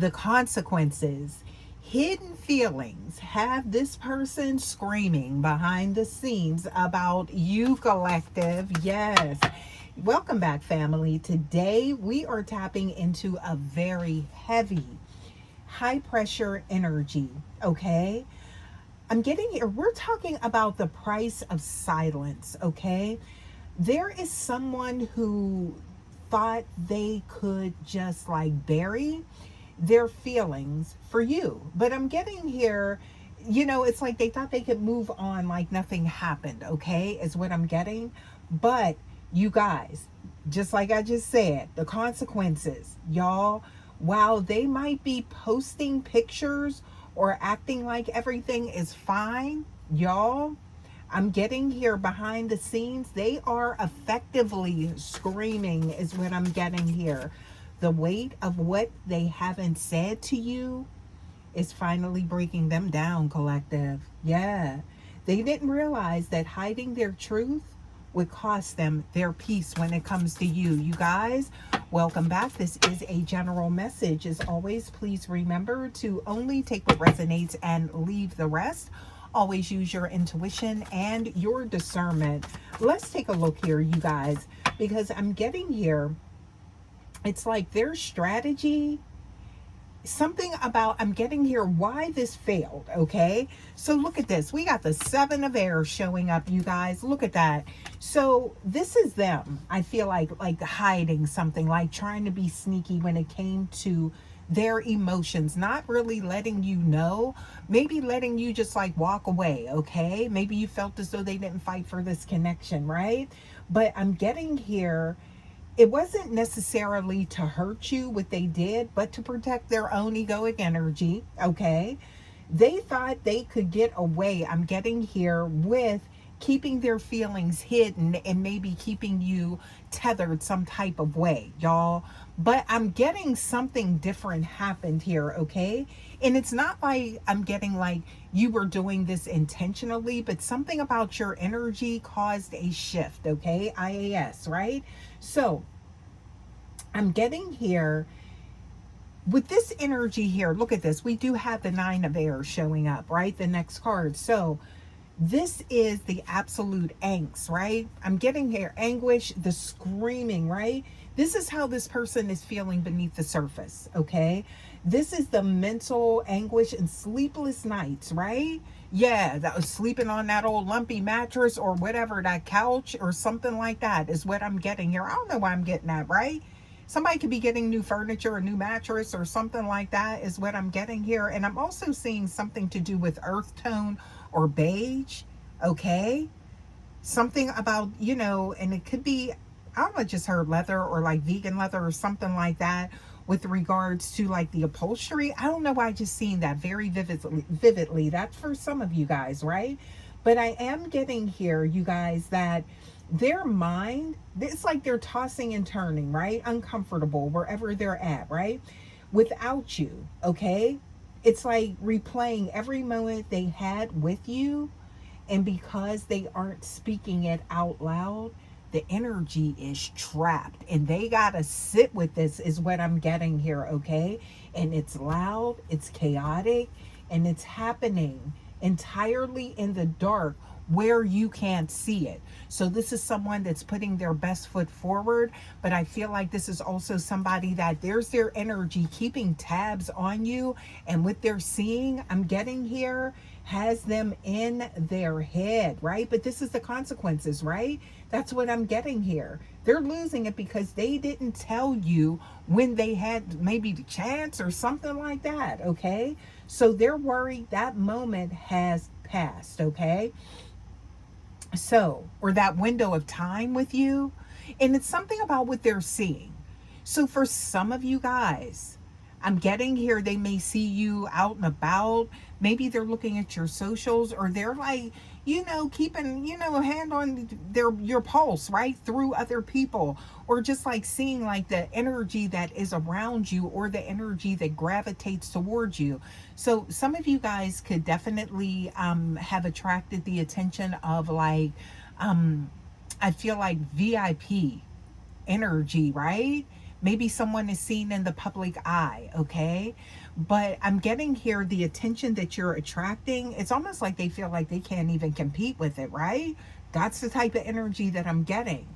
the consequences. Hidden feelings have this person screaming behind the scenes about you, collective. Yes. Welcome back, family. Today we are tapping into a very heavy, high pressure energy. Okay. I'm getting here. We're talking about the price of silence. Okay. There is someone who thought they could just like bury their feelings for you. But I'm getting here, it's like they thought they could move on like nothing happened, okay? Is what I'm getting. But you guys, just like I just said, the consequences, y'all, while they might be posting pictures or acting like everything is fine, y'all, I'm getting here behind the scenes. They are effectively screaming, is what I'm getting here. The weight of what they haven't said to you is finally breaking them down, collective. Yeah. They didn't realize that hiding their truth would cost them their peace when it comes to you. You guys, welcome back. This is a general message. As always, please remember to only take what resonates and leave the rest. Always use your intuition and your discernment. Let's take a look here, you guys, because I'm getting here. It's like their strategy, something about, I'm getting here why this failed. Okay, so look at this. We got the 7 of Air showing up, you guys. Look at that. So this is them, I feel like hiding something, like trying to be sneaky when it came to their emotions, not really letting you know, maybe letting you just like walk away. Okay, maybe you felt as though they didn't fight for this connection, right? But I'm getting here, it wasn't necessarily to hurt you what they did, but to protect their own egoic energy. Okay, they thought they could get away, I'm getting here, with keeping their feelings hidden and maybe keeping you tethered some type of way, y'all. But I'm getting something different happened here. Okay, and it's not like I'm getting like you were doing this intentionally, but something about your energy caused a shift. Okay, IAS, right? So I'm getting here with this energy here. Look at this. We do have the 9 of Air showing up, right? The next card. So this is the absolute angst, right? I'm getting here anguish, the screaming, right? This is how this person is feeling beneath the surface. Okay, this is the mental anguish and sleepless nights, right? Yeah, that was sleeping on that old lumpy mattress or whatever, that couch or something like that is what I'm getting here. I don't know why I'm getting that, right? Somebody could be getting new furniture, a new mattress or something like that is what I'm getting here. And I'm also seeing something to do with earth tone or beige. Okay, something about, and it could be, I don't know, just heard leather or like vegan leather or something like that with regards to like the upholstery. I don't know why I just seen that very vividly. That's for some of you guys, right? But I am getting here, you guys, that their mind, it's like they're tossing and turning, right? Uncomfortable wherever they're at, right? Without you. Okay, it's like replaying every moment they had with you, and because they aren't speaking it out loud, the energy is trapped and they gotta sit with this, is what I'm getting here. Okay, and it's loud, it's chaotic, and it's happening entirely in the dark where you can't see it. So this is someone that's putting their best foot forward, but I feel like this is also somebody that there's their energy keeping tabs on you, and what they're seeing, I'm getting here, has them in their head, right? But this is the consequences, right? That's what I'm getting here. They're losing it because they didn't tell you when they had maybe the chance or something like that. Okay, so they're worried that moment has passed. Okay, so, or that window of time with you, and it's something about what they're seeing. So for some of you guys, I'm getting here, they may see you out and about, maybe they're looking at your socials, or they're like, keeping, a hand on your pulse, right, through other people, or just like seeing like the energy that is around you or the energy that gravitates towards you. So some of you guys could definitely have attracted the attention of like, I feel like VIP energy, right? Maybe someone is seen in the public eye, okay? But I'm getting here the attention that you're attracting. It's almost like they feel like they can't even compete with it, right? That's the type of energy that I'm getting,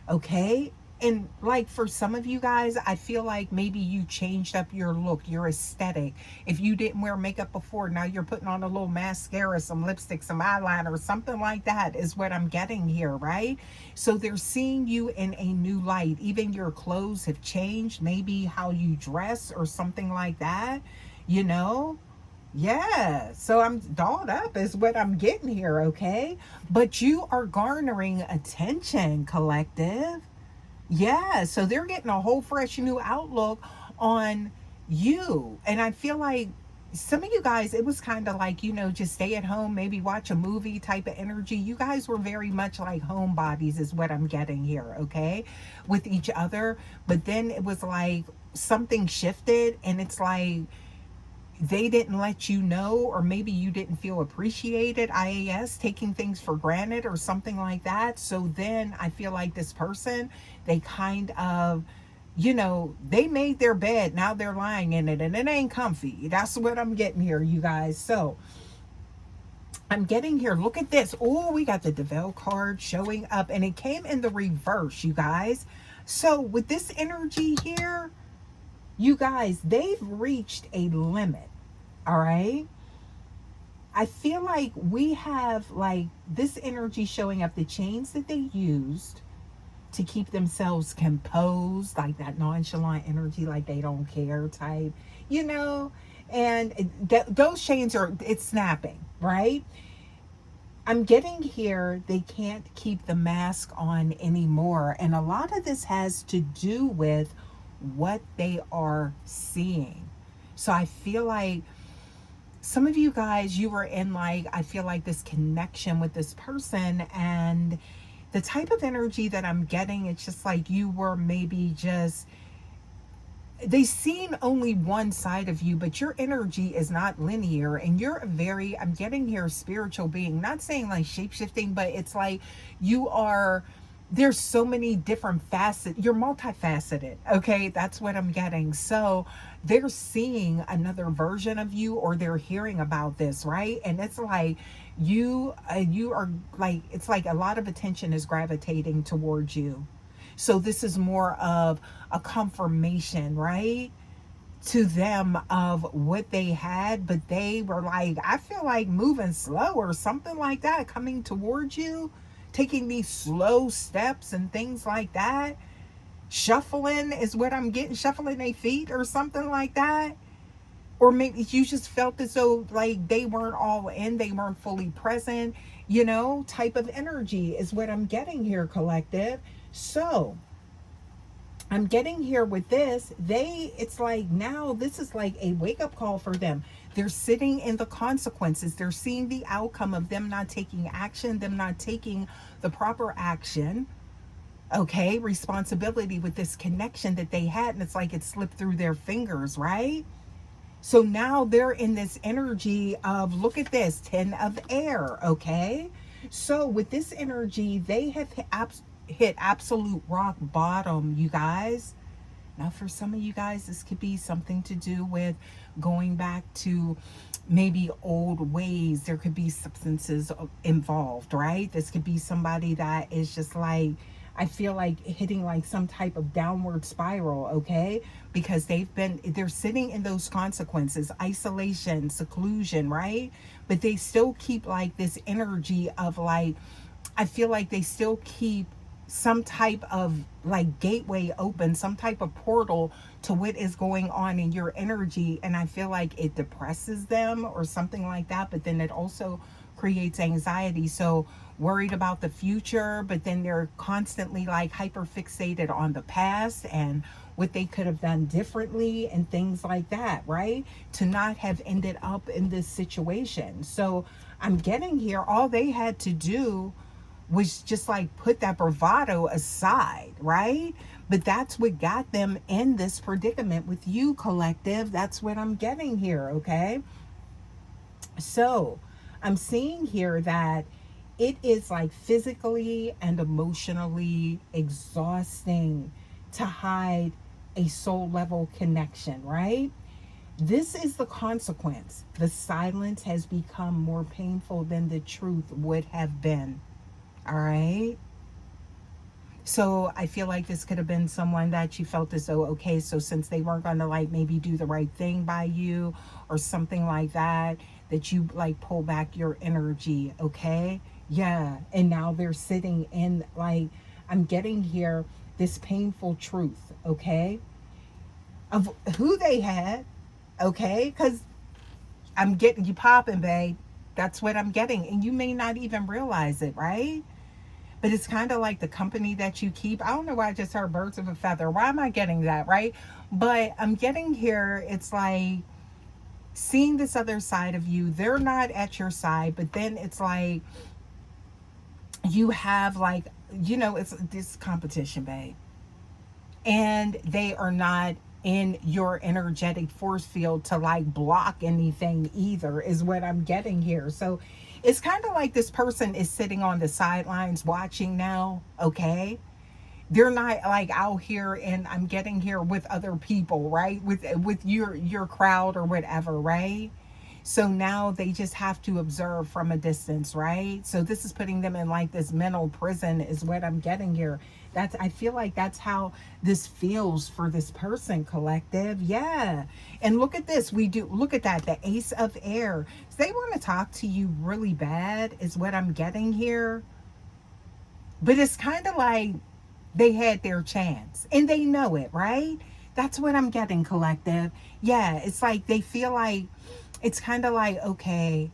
okay? And like for some of you guys, I feel like maybe you changed up your look, your aesthetic. If you didn't wear makeup before, now you're putting on a little mascara, some lipstick, some eyeliner, something like that is what I'm getting here, right? So they're seeing you in a new light. Even your clothes have changed, maybe how you dress or something like that, you know? Yeah, so I'm dolled up is what I'm getting here, okay? But you are garnering attention, collective. Yeah, so they're getting a whole fresh new outlook on you. And I feel like some of you guys, it was kind of like, just stay at home, maybe watch a movie type of energy. You guys were very much like homebodies, is what I'm getting here, okay, with each other. But then it was like something shifted, and it's like, they didn't let you know, or maybe you didn't feel appreciated, IAS, taking things for granted or something like that. So then I feel like this person, they kind of, they made their bed, now they're lying in it, and it ain't comfy. That's what I'm getting here, you guys. So I'm getting here, look at this. Oh, we got the Devil card showing up, and it came in the reverse, you guys. So with this energy here, you guys, they've reached a limit. All right. I feel like we have like this energy showing up, the chains that they used to keep themselves composed, like that nonchalant energy, like they don't care type, and those chains it's snapping, right? I'm getting here, they can't keep the mask on anymore. And a lot of this has to do with what they are seeing. So I feel like some of you guys, you were in like, I feel like this connection with this person, and the type of energy that I'm getting, it's just like you were maybe just, they seen only one side of you, but your energy is not linear, and you're a very, I'm getting here, spiritual being. Not saying like shape-shifting, but it's like you are, there's so many different facets. You're multifaceted, okay? That's what I'm getting. So they're seeing another version of you, or they're hearing about this, right? And it's like you are like, it's like a lot of attention is gravitating towards you. So this is more of a confirmation, right, to them of what they had, but they were like, I feel like moving slow or something like that, coming towards you, taking these slow steps and things like that. Shuffling is what I'm getting, shuffling their feet or something like that. Or maybe you just felt as though like they weren't all in, they weren't fully present, type of energy is what I'm getting here, collective. So I'm getting here with this, it's like now this is like a wake-up call for them. They're sitting in the consequences. They're seeing the outcome of them not taking action, them not taking the proper action, okay, responsibility with this connection that they had, and it's like it slipped through their fingers, right? So now they're in this energy of, look at this, 10 of air, okay? So with this energy, they have hit absolute rock bottom, you guys. Now for some of you guys, this could be something to do with going back to maybe old ways. There could be substances involved, right? This could be somebody that is just like, I feel like hitting like some type of downward spiral, okay? Because they're sitting in those consequences, isolation, seclusion, right? But they still keep like this energy of like, I feel like they still keep some type of like gateway open, some type of portal to what is going on in your energy. And I feel like it depresses them or something like that, but then it also creates anxiety. So worried about the future, but then they're constantly like hyper fixated on the past and what they could have done differently and things like that, right? To not have ended up in this situation. So I'm getting here, all they had to do was just like put that bravado aside, right? But that's what got them in this predicament with you, collective. That's what I'm getting here, okay? So I'm seeing here that it is like physically and emotionally exhausting to hide a soul level connection, right? This is the consequence. The silence has become more painful than the truth would have been. All right. So I feel like this could have been someone that you felt as though, okay, so since they weren't going to like maybe do the right thing by you or something like that, that you like pull back your energy, okay? Yeah. And now they're sitting in like, I'm getting here this painful truth, okay? Of who they had, okay? Because I'm getting you popping, babe. That's what I'm getting. And you may not even realize it, right? But it's kind of like the company that you keep. I don't know why I just heard birds of a feather. Why am I getting that, right? But I'm getting here, it's like seeing this other side of you. They're not at your side, but then it's like you have like, it's this competition, babe. And they are not in your energetic force field to like block anything either, is what I'm getting here. So it's kind of like this person is sitting on the sidelines watching now, okay? They're not like out here, and I'm getting here with other people, right? With your crowd or whatever, right? So now they just have to observe from a distance, right? So this is putting them in like this mental prison, is what I'm getting here. I feel like that's how this feels for this person, collective. Yeah. And look at this. Look at that. The Ace of Air. So they want to talk to you really bad, is what I'm getting here. But it's kind of like they had their chance and they know it, right? That's what I'm getting, collective. Yeah. It's like they feel like, it's kind of like, okay,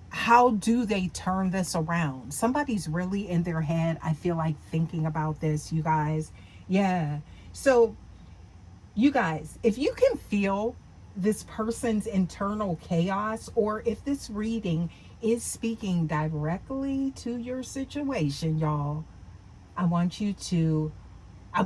how do they turn this around? Somebody's really in their head, I feel like, thinking about this, you guys. Yeah. So, you guys, if you can feel this person's internal chaos, or if this reading is speaking directly to your situation, y'all, I want you to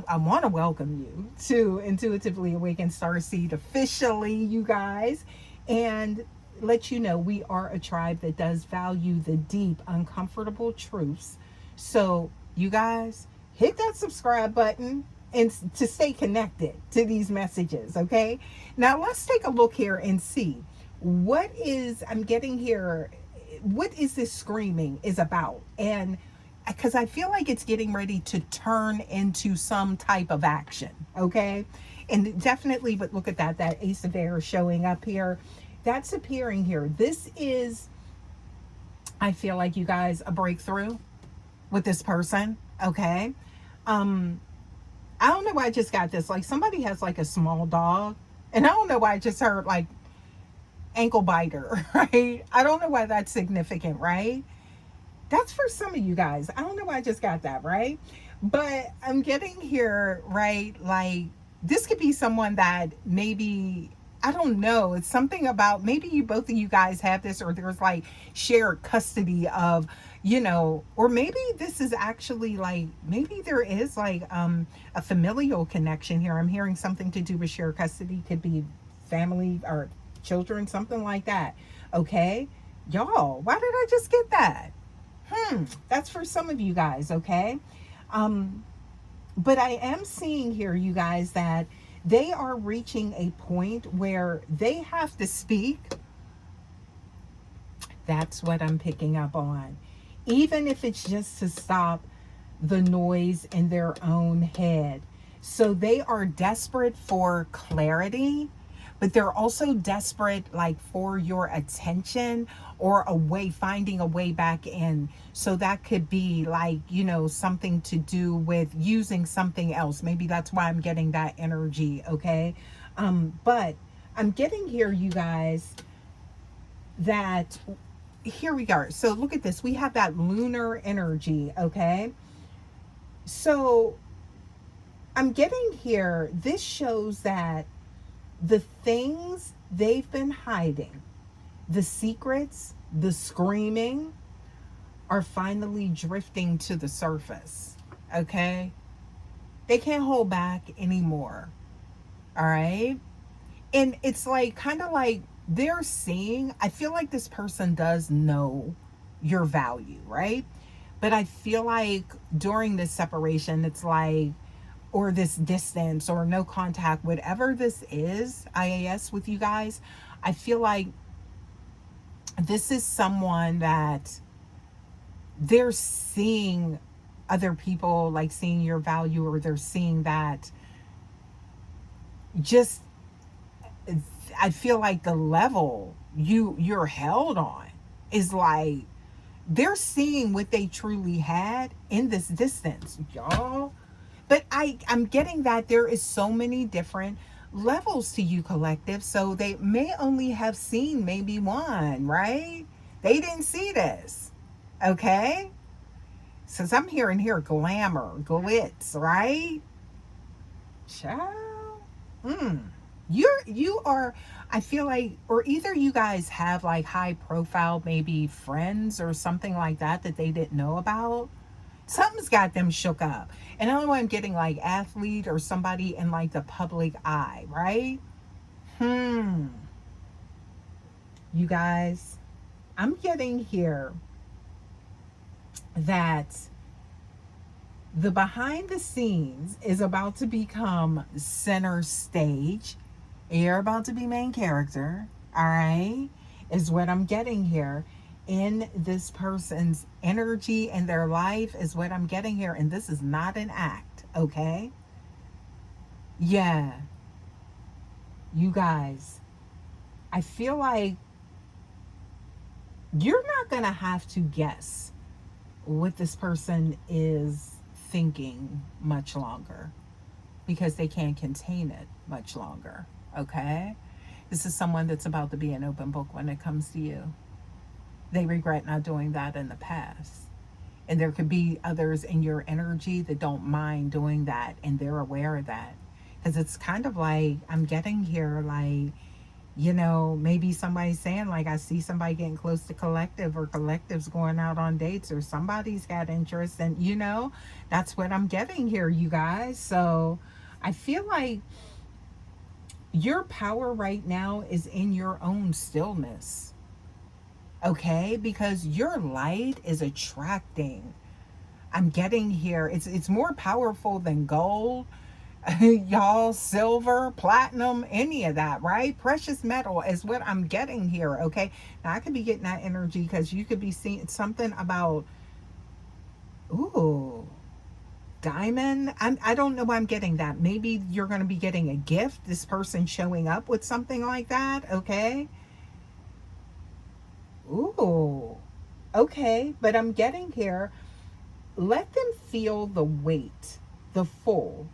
I want to welcome you to Intuitively Awakened Starseed officially, you guys, and let you know we are a tribe that does value the deep, uncomfortable truths. So, you guys, hit that subscribe button and to stay connected to these messages, okay? Now, let's take a look here and see I'm getting here, what is this screaming is about. And because I feel like it's getting ready to turn into some type of action, okay? And definitely, but look at that Ace of Air showing up here. That's appearing here. This is, I feel like, you guys, a breakthrough with this person, okay? I don't know why I just got this. Like, somebody has like a small dog, and I don't know why I just heard like ankle biter, right? I don't know why that's significant, right? That's for some of you guys. I don't know why I just got that, right? But I'm getting here, right? Like, this could be someone that maybe, I don't know. It's something about, maybe both of you guys have this, or there's like shared custody of, or maybe this is actually like, maybe there is like a familial connection here. I'm hearing something to do with shared custody. Could be family or children, something like that. Okay? Y'all, why did I just get that? That's for some of you guys, okay? But I am seeing here, you guys, that they are reaching a point where they have to speak. That's what I'm picking up on. Even if it's just to stop the noise in their own head. So they are desperate for clarity, but they're also desperate like for your attention, or finding a way back in. So that could be like, something to do with using something else. Maybe that's why I'm getting that energy, okay? But I'm getting here, you guys, that here we go. So look at this. We have that lunar energy, okay? So I'm getting here, this shows that the things they've been hiding, the secrets, the screaming, are finally drifting to the surface, okay? They can't hold back anymore, all right? And it's like, kind of like they're seeing, I feel like this person does know your value, right? But I feel like during this separation, it's like or this distance or no contact, whatever this is, IAS with you guys, I feel like this is someone that they're seeing other people, like seeing your value, or they're seeing that just, I feel like the level you're held on is like they're seeing what they truly had in this distance, y'all. But I'm getting that there is so many different levels to you, collective. So they may only have seen maybe one, right? They didn't see this. Okay? Since I'm hearing here glamour, glitz, right? Child. You are, I feel like, or either you guys have like high profile maybe friends or something like that that they didn't know about. Something's got them shook up. And I don't know why I'm getting like athlete or somebody in like the public eye, right? You guys, I'm getting here that the behind the scenes is about to become center stage. You're about to be main character, all right? Is what I'm getting here. In this person's energy and their life is what I'm getting here. And this is not an act, okay? Yeah. You guys, I feel like you're not going to have to guess what this person is thinking much longer because they can't contain it much longer, okay? This is someone that's about to be an open book when it comes to you. They regret not doing that in the past. And there could be others in your energy that don't mind doing that, and they're aware of that. Because it's kind of like, I'm getting here, like, you know, maybe somebody's saying, like, I see somebody getting close to collective, or collective's going out on dates, or somebody's got interest. And, you know, that's what I'm getting here, you guys. So I feel like your power right now is in your own stillness. Okay, because your light is attracting. I'm getting here. It's more powerful than gold, y'all, silver, platinum, any of that, right? Precious metal is what I'm getting here. Okay, now I could be getting that energy because you could be seeing something about, ooh, diamond. I don't know why I'm getting that. Maybe you're going to be getting a gift. This person showing up with something like that. Okay. Ooh, okay, but I'm getting here. Let them feel the weight, the full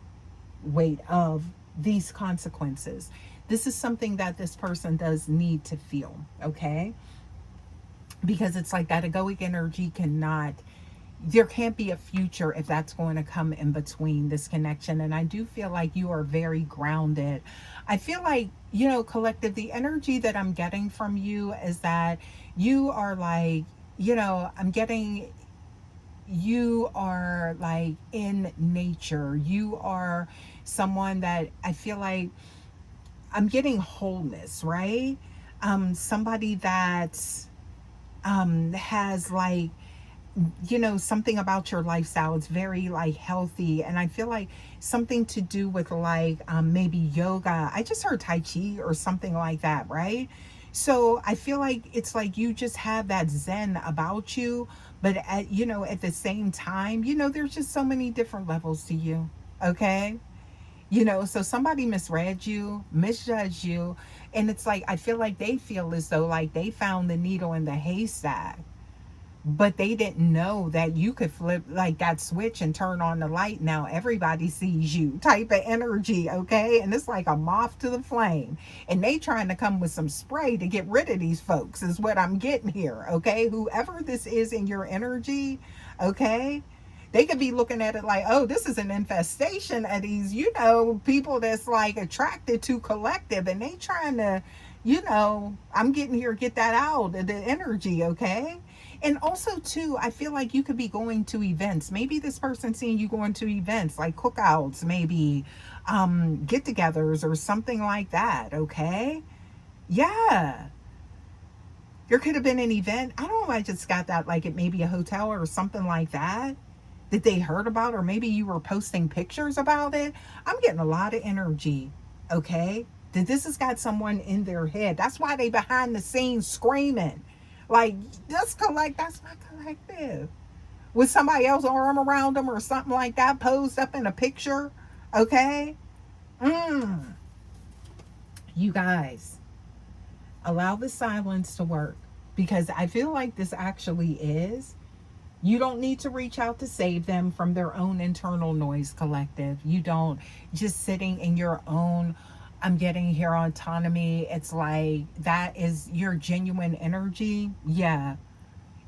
weight of these consequences. This is something that this person does need to feel, okay? Because it's like that egoic energy cannot, there can't be a future if that's going to come in between this connection. And I do feel like you are very grounded. I feel like, you know, collective, the energy that I'm getting from you is that you are like, you know, I'm getting, you are like in nature. You are someone that I feel like I'm getting wholeness, right? Somebody that has like, you know, something about your lifestyle. It's very like healthy, and I feel like something to do with like maybe yoga. I just heard Tai Chi or something like that, right? So I feel like it's like you just have that zen about you, but at, you know, at the same time, you know, there's just so many different levels to you. Okay, you know, so somebody misread you, misjudged you, and it's like I feel like they feel as though like they found the needle in the haystack, but they didn't know that you could flip like that switch and turn on the light. Now everybody sees you type of energy, okay? And it's like a moth to the flame, and they trying to come with some spray to get rid of these folks is what I'm getting here, okay? Whoever this is in your energy, okay, they could be looking at it like, oh, this is an infestation of these, you know, people that's like attracted to collective, and they trying to, you know, I'm getting here, get that out of the energy, okay? And also too, I feel like you could be going to events. Maybe this person seeing you going to events like cookouts, maybe get-togethers or something like that, okay? Yeah. There could have been an event. I don't know, I just got that like it may be a hotel or something like that. that they heard about, or maybe you were posting pictures about it. I'm getting a lot of energy, okay? That this has got someone in their head. That's why they behind the scenes screaming. Like, that's my collective. With somebody else's arm around them or something like that, posed up in a picture, okay? You guys, allow the silence to work, because I feel like this actually is. You don't need to reach out to save them from their own internal noise, collective. You don't. Just sitting in your own, I'm getting here, autonomy. It's like that is your genuine energy. Yeah.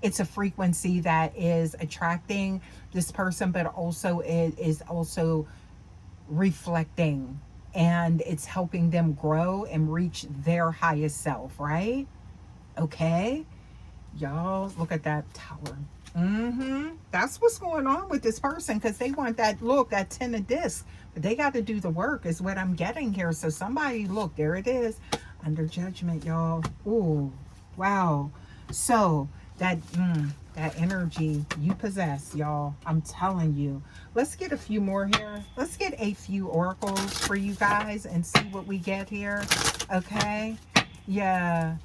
It's a frequency that is attracting this person, but also it is also reflecting, and it's helping them grow and reach their highest self, right? Okay. Y'all, look at that tower. That's what's going on with this person, because they want that, look, that 10 of discs, but they got to do the work is what I'm getting here. So somebody, look, there it is, under judgment, y'all. Ooh, wow. So that that energy you possess, y'all, I'm telling you. Let's get a few more here. Let's get a few oracles for you guys and see what we get here. Okay. Yeah.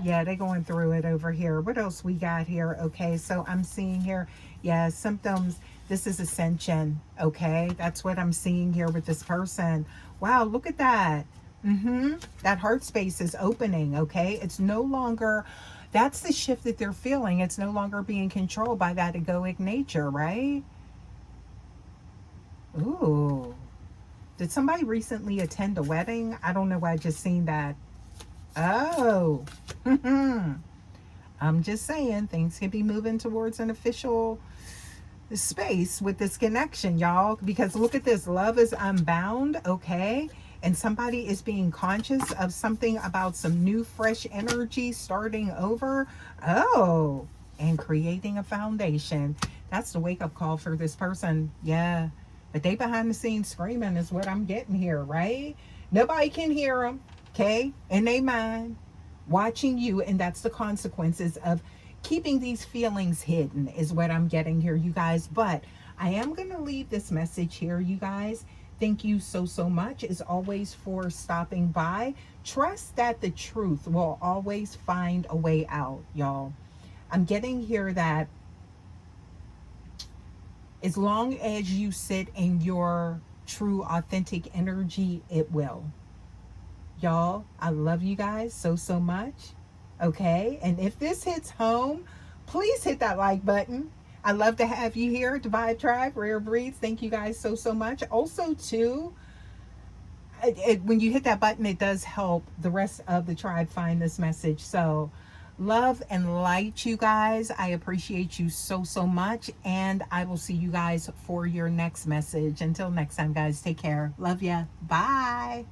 Yeah, they're going through it over here. What else we got here? Okay, so I'm seeing here, yeah, symptoms. This is ascension, okay? That's what I'm seeing here with this person. Wow, look at that. That heart space is opening, okay? It's no longer, that's the shift that they're feeling. It's no longer being controlled by that egoic nature, right? Ooh. Did somebody recently attend a wedding? I don't know why I just seen that. Oh. I'm just saying, things can be moving towards an official space with this connection, y'all. Because look at this. Love is unbound, okay? And somebody is being conscious of something about some new, fresh energy starting over. Oh. And creating a foundation. That's the wake-up call for this person. Yeah. But they behind the scenes screaming is what I'm getting here, right? Nobody can hear them, okay? In their mind, watching you, and that's the consequences of keeping these feelings hidden is what I'm getting here, you guys. But I am going to leave this message here, you guys. Thank you so much, as always, for stopping by. Trust that the truth will always find a way out, y'all. I'm getting here that as long as you sit in your true, authentic energy, it will. Y'all, I love you guys so much. Okay? And if this hits home, please hit that like button. I love to have you here at the Vibe Tribe, Rare Breeds. Thank you guys so much. Also, too, when you hit that button, it does help the rest of the tribe find this message. So, love and light, you guys. I appreciate you so much. And I will see you guys for your next message. Until next time, guys, take care. Love ya. Bye.